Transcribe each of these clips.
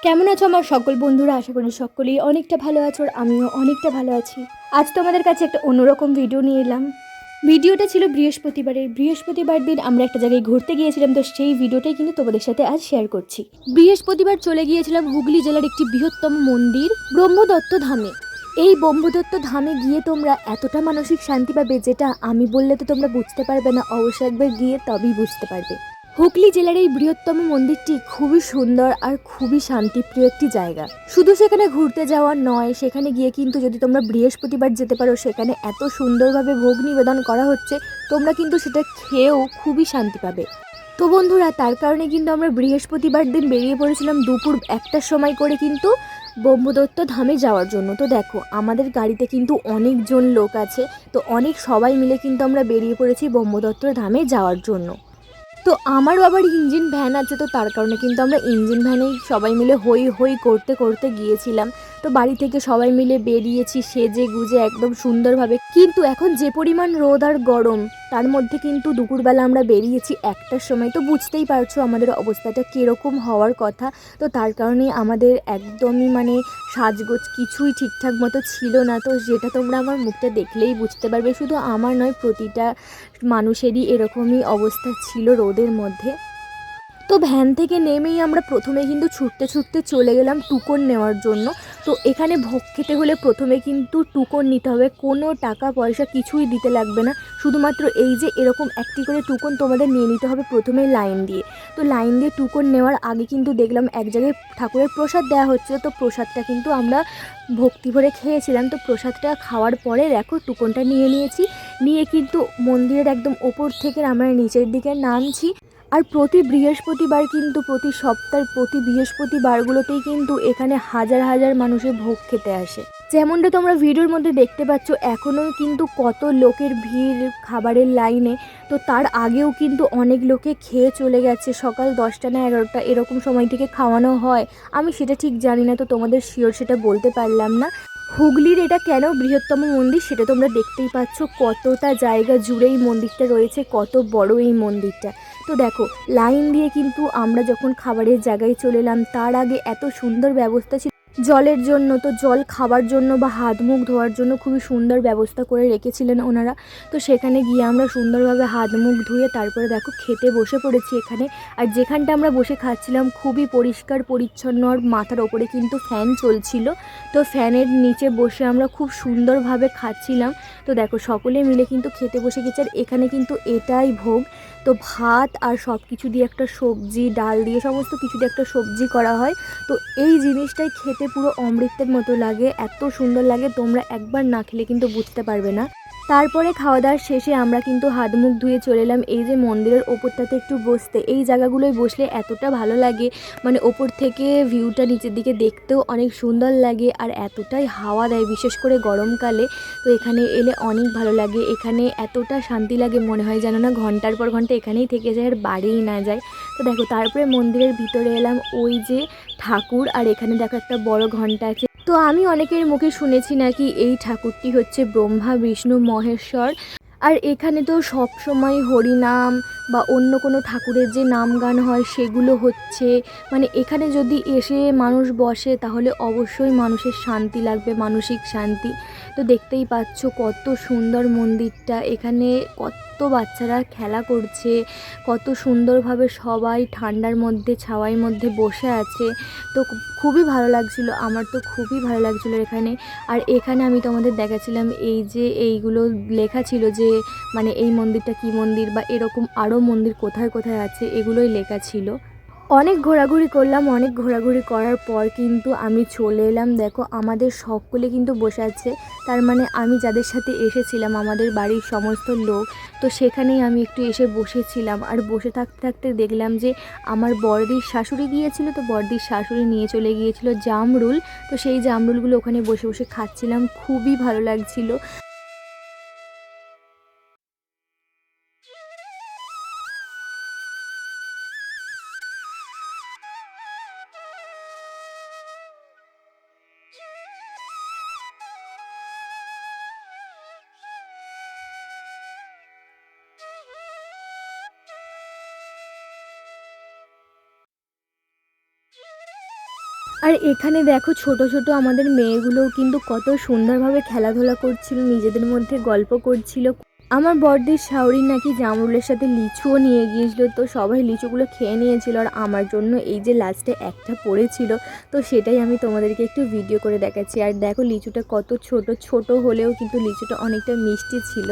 কেমন আছো আমার সকল বন্ধুরা? আশা করি সকলেই অনেকটা ভালো আছো আর আমিও অনেকটা ভালো আছি। আজ তোমাদের কাছে একটা অন্যরকম ভিডিও নিয়ে এলাম। ভিডিওটা ছিল বৃহস্পতিবার দিন আমরা একটা জায়গায় ঘুরতে গিয়েছিলাম, তো সেই ভিডিওটাই কিন্তু তোমাদের সাথে আজ শেয়ার করছি। বৃহস্পতিবার চলে গিয়েছিলাম হুগলি জেলার একটি বৃহত্তম মন্দির ব্রহ্মদত্ত ধামে। এই ব্রহ্মদত্ত ধামে গিয়ে তোমরা এতটা মানসিক শান্তি পাবে যেটা আমি বললে তো তোমরা বুঝতে পারবে না, অবশ্যই একবার গিয়ে তবেই বুঝতে পারবে। হুগলি জেলার এই বৃহত্তম মন্দিরটি খুবই সুন্দর আর খুবই শান্তিপ্রিয় একটি জায়গা। শুধু সেখানে ঘুরতে যাওয়া নয়, সেখানে গিয়ে কিন্তু যদি তোমরা বৃহস্পতিবার যেতে পারো, সেখানে এত সুন্দরভাবে ভোগ নিবেদন করা হচ্ছে, তোমরা কিন্তু সেটা খেয়েও খুবই শান্তি পাবে। তো বন্ধুরা, তার কারণে কিন্তু আমরা বৃহস্পতিবার দিন বেরিয়ে পড়েছিলাম দুপুর 1টার সময় করে কিন্তু ব্রহ্মদত্ত ধামে যাওয়ার জন্য। তো দেখো, আমাদের গাড়িতে কিন্তু অনেকজন লোক আছে, তো অনেক সবাই মিলে কিন্তু আমরা বেরিয়ে পড়েছি ব্রহ্মদত্ত ধামে যাওয়ার জন্য। তো আমার বাবার ইঞ্জিন ভ্যান আছে, তো তার কারণে কিন্তু আমরা ইঞ্জিন ভ্যানেই সবাই মিলে হই হই করতে করতে গিয়েছিলাম। তো বাড়ি থেকে সবাই মিলে বেরিয়েছি সেজে গুজে একদম সুন্দরভাবে, কিন্তু এখন যে পরিমাণ রোদ আর গরম, তার মধ্যে কিন্তু দুপুরবেলা আমরা বেরিয়েছি 1টার সময়। তো বুঝতেই পারছো আমাদের অবস্থাটা কীরকম হওয়ার কথা। তো তার কারণে আমাদের একদমই সাজগোজ কিছুই ঠিকঠাক মতো ছিল না। তো যেটা তোমরা আমার মুখটা দেখলেই বুঝতে পারবে, শুধু আমার নয়, প্রতিটা মানুষেরই এরকমই অবস্থা ছিল রোদের মধ্যে। তো ভ্যান থেকে নেমেই আমরা প্রথমে কিন্তু ছুটতে ছুটতে চলে গেলাম টুকন নেওয়ার জন্য। তো এখানে ভোগ খেতে হলে প্রথমে কিন্তু টুকন নিতে হবে, কোনো টাকা পয়সা কিছুই দিতে লাগবে না। শুধুমাত্র এই যে এরকম একটি করে টুকন তোমাদের নিয়ে নিতে হবে প্রথমে লাইন দিয়ে। তো লাইন দিয়ে টুকন নেওয়ার আগে কিন্তু দেখলাম এক জায়গায় ঠাকুরের প্রসাদ দেওয়া হচ্ছিল, তো প্রসাদটা কিন্তু আমরা ভক্তি ভরে খেয়েছিলাম। তো প্রসাদটা খাওয়ার পরে দেখো টুকনটা নিয়ে নিয়েছি, নিয়ে কিন্তু মন্দিরের একদম ওপর থেকে আমরা নিচের দিকে নামছি। আর প্রতি বৃহস্পতিবার কিন্তু প্রতি সপ্তাহের প্রতি বৃহস্পতিবারগুলোতেই কিন্তু এখানে হাজার হাজার মানুষের ভোগ খেতে আসে। যেমনটা তোমরা ভিডিওর মধ্যে দেখতে পাচ্ছ, এখনও কিন্তু কত লোকের ভিড় খাবারের লাইনে। তো তার আগেও কিন্তু অনেক লোকে খেয়ে চলে গেছে, সকাল 10টা না 11টা এরকম সময় থেকে খাওয়ানো হয়। আমি সেটা ঠিক জানি না, তো তোমাদের শিওর সেটা বলতে পারলাম না। হুগলির এটা কেন বৃহত্তম মন্দির সেটা তোমরা দেখতেই পাচ্ছ, কতটা জায়গা জুড়ে এই মন্দিরটা রয়েছে, কত বড় এই মন্দিরটা। তো দেখো, লাইন দিয়ে কিন্তু আমরা যখন খাবারের জায়গায় চলে এলাম, তার আগে এত সুন্দর ব্যবস্থা ছিল জলের জন্য। তো জল খাবার জন্য বা হাত মুখ ধোয়ার জন্য খুবই সুন্দর ব্যবস্থা করে রেখেছিলেন ওনারা। তো সেখানে গিয়ে আমরা সুন্দরভাবে হাত মুখ ধুয়ে তারপরে দেখো খেতে বসে পড়েছি এখানে। আর যেখানটা আমরা বসে খাচ্ছিলাম খুবই পরিষ্কার পরিচ্ছন্ন, আর মাথার ওপরে কিন্তু ফ্যান চলছিল। তো ফ্যানের নিচে বসে আমরা খুব সুন্দরভাবে খাচ্ছিলাম। তো দেখো, সকলে মিলে কিন্তু খেতে বসে গেছে। আর এখানে কিন্তু এটাই ভোগ। তো ভাত আর সব কিছু দিয়ে একটা সবজি, ডাল দিয়ে সমস্ত কিছু দিয়ে একটা সবজি করা হয়। তো এই জিনিসটাই খেতে পুরো অমৃতের মতো লাগে, এত সুন্দর লাগে, তোমরা একবার না খেলে কিন্তু বুঝতে পারবে না। তারপরে খাওয়া দাওয়ার শেষে আমরা কিন্তু হাত মুখ ধুয়ে চলে এলাম এই যে মন্দিরের ওপরটাতে একটু বসতে। এই জায়গাগুলোয় বসলে এতটা ভালো লাগে, ওপর থেকে ভিউটা নিচের দিকে দেখতেও অনেক সুন্দর লাগে, আর এতটাই হাওয়া দেয় বিশেষ করে গরমকালে। তো এখানে এলে অনেক ভালো লাগে, এখানে এতটা শান্তি লাগে, মনে হয় যেন না ঘন্টার পর ঘন্টা এখানেই থেকে যায় আর বাড়িই না যায়। তো দেখো, তারপরে মন্দিরের ভিতরে এলাম, ওই যে ঠাকুর, আর এখানে দেখো একটা বড় ঘন্টা আছে। তো আমি অনেকের মুখে শুনেছি নাকি এই ঠাকুরটি হচ্ছে ব্রহ্মা বিষ্ণু মহেশ্বর। আর এখানে তো সব সময় হরিনাম বা অন্য কোনো ঠাকুরের যে নাম গান হয় সেগুলো হচ্ছে। এখানে যদি এসে মানুষ বসে তাহলে অবশ্যই মানুষের শান্তি লাগবে, মানসিক শান্তি। তো দেখতেই পাচ্ছ কত সুন্দর মন্দিরটা, এখানে কত বাচ্চারা খেলা করছে, কত সুন্দরভাবে সবাই ঠান্ডার মধ্যে ছাওয়ার মধ্যে বসে আছে। তো খুবই ভালো লাগছিল, আমার তো খুবই ভালো লাগছিল এখানে। আর এখানে আমি তোমাদের দেখাচ্ছিলাম এই যে এইগুলো লেখা ছিল যে এই মন্দিরটা কি মন্দির বা এরকম আরও মন্দির কোথায় কোথায় আছে, এগুলোই লেখা ছিল। অনেক ঘোরাঘুরি করলাম, অনেক ঘোরাঘুরি করার পর কিন্তু আমি চলে এলাম। দেখো, আমাদের সকলে কিন্তু বসে আছে, তার আমি যাদের সাথে এসেছিলাম আমাদের বাড়ির সমস্ত লোক। তো সেখানেই আমি একটু এসে বসেছিলাম, আর বসে থাকতে থাকতে দেখলাম যে আমার বড়দির শাশুড়ি গিয়েছিল, তো বড়দির শাশুড়ি নিয়ে চলে গিয়েছিল জামরুল। তো সেই জামরুলগুলো ওখানে বসে বসে খাচ্ছিলাম, খুবই ভালো লাগছিল। আর এখানে দেখো ছোট ছোট আমাদের মেয়েগুলোও কিন্তু কত সুন্দরভাবে খেলাধুলা করছিল, নিজেদের মধ্যে গল্প করছিল। আমার বড়দির শাওরি নাকি জামরুলের সাথে লিচুও নিয়ে গিয়েছিল, তো সবাই লিচুগুলো খেয়ে নিয়েছিল আর আমার জন্য এই যে লাস্টে একটা পড়েছিল, তো সেটাই আমি তোমাদেরকে একটু ভিডিও করে দেখাচ্ছি। আর দেখো লিচুটা কত ছোট ছোট হলেও কিন্তু লিচুটা অনেকটা মিষ্টি ছিল।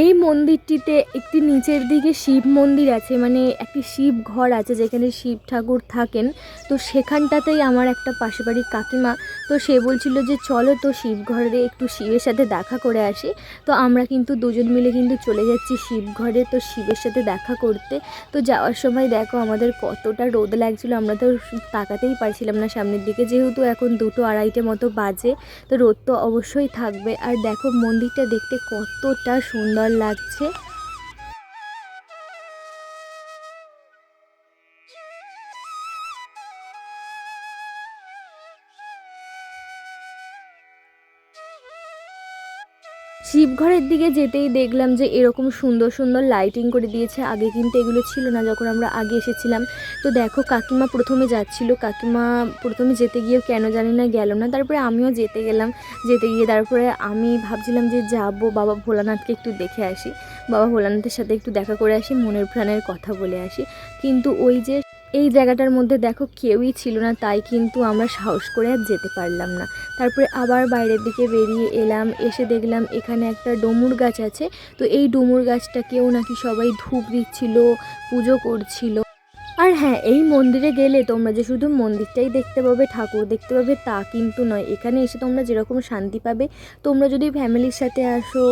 এই মন্দিরটিতে একটি নিচের দিকে শিব মন্দির আছে, মানে একটি শিব ঘর আছে যেখানে শিব ঠাকুর থাকেন। তো সেখানটাতেই আমার একটা পাশে বাড়ির কাকিমা, তো সে বলছিল যে চলো তো শিব ঘরে একটু শিবের সাথে দেখা করে আসি। তো আমরা কিন্তু দুজন মিলে কিন্তু চলে যাচ্ছি শিব ঘরে, তো শিবের সাথে দেখা করতে। তো যাওয়ার সময় দেখো আমাদের কতটা রোদ লাগছিল, আমরা তো তাকাতেই পারছিলাম না সামনের দিকে, যেহেতু এখন 2-2:30 মতো বাজে, তো রোদ তো অবশ্যই থাকবে। আর দেখো মন্দিরটা দেখতে কতটা সুন্দর লাগছে। শিবঘরের দিকে যেতেই দেখলাম যে এরকম সুন্দর সুন্দর লাইটিং করে দিয়েছে, আগে কিন্তু এগুলো ছিল না যখন আমরা আগে এসেছিলাম। তো দেখো কাকিমা প্রথমে যাচ্ছিল, কাকিমা প্রথমে যেতে গিয়েও কেন জানি না গেল না, তারপরে আমিও যেতে গেলাম। যেতে গিয়ে তারপরে আমি ভাবছিলাম যে যাবো বাবা ভোলানাথকে একটু দেখে আসি, বাবা ভোলানাথের সাথে একটু দেখা করে আসি, মনের প্রাণের কথা বলে আসি। কিন্তু ওই যে এই জায়গাটার মধ্যে দেখো কেউই ছিল না, তাই কিন্তু আমরা সাহস করে আর যেতে পারলাম না। তারপরে আবার বাইরের দিকে বেরিয়ে এলাম, এসে দেখলাম এখানে একটা ডুমুর গাছ আছে। তো এই ডুমুর গাছটাকেও নাকি সবাই ধূপ দিচ্ছিল, পুজো করছিল। আর হ্যাঁ, এই মন্দিরে গেলে তোমরা যে শুধু মন্দিরটাই দেখতে পাবে, ঠাকুর দেখতে পাবে তা কিন্তু নয়। এখানে এসে তোমরা যেরকম শান্তি পাবে, তোমরা যদি ফ্যামিলির সাথে আসো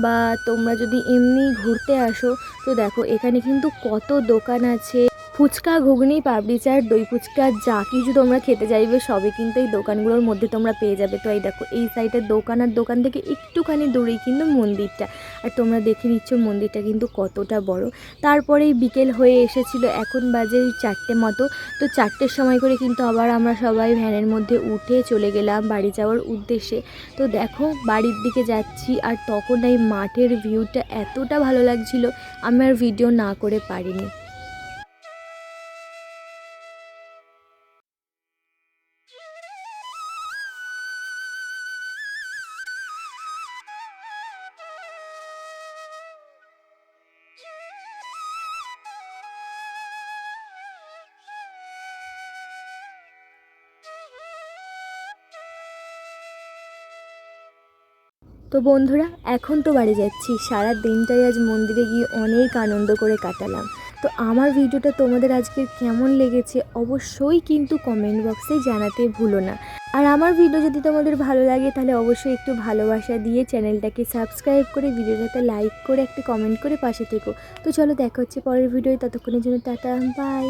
বা তোমরা যদি এমনি ঘুরতে আসো, তো দেখো এখানে কিন্তু কত দোকান আছে। ফুচকা, ঘুগনি, পাপড়ি চাট, দই ফুচকা, যা কিছু তোমরা খেতে চাইবে সবই কিন্তু এই দোকানগুলোর মধ্যে তোমরা পেয়ে যাবে। তো এই দেখো এই সাইডের দোকান, আর দোকান থেকে একটুখানি দূরেই কিন্তু মন্দিরটা। আর তোমরা দেখে নিচ্ছ মন্দিরটা কিন্তু কতটা বড়। তারপরেই বিকেল হয়ে এসেছিলো, এখন বাজে 4টে মতো। তো 4টের সময় করে কিন্তু আবার আমরা সবাই ভ্যানের মধ্যে উঠে চলে গেলাম বাড়ি যাওয়ার উদ্দেশ্যে। তো দেখো বাড়ির দিকে যাচ্ছি, আর তখন এই মাঠের ভিউটা এতটা ভালো লাগছিল, আমি আর ভিডিও না করে পারিনি। তো বন্ধুরা এখন তো বাড়ি যাচ্ছি, সারা দিনটাই আজ মন্দিরে গিয়ে অনেক আনন্দ করে কাটালাম। তো আমার ভিডিওটা তোমাদের আজকে কেমন লেগেছে অবশ্যই কিন্তু কমেন্ট বক্সে জানাতে ভুলো না। আর আমার ভিডিও যদি তোমাদের ভালো লাগে তাহলে অবশ্যই একটু ভালোবাসা দিয়ে চ্যানেলটাকে সাবস্ক্রাইব করে ভিডিওটাতে লাইক করে একটা কমেন্ট করে পাশে থেকো। তো চলো দেখা হচ্ছে পরের ভিডিওয়, ততক্ষণের জন্য টাটা, বাই।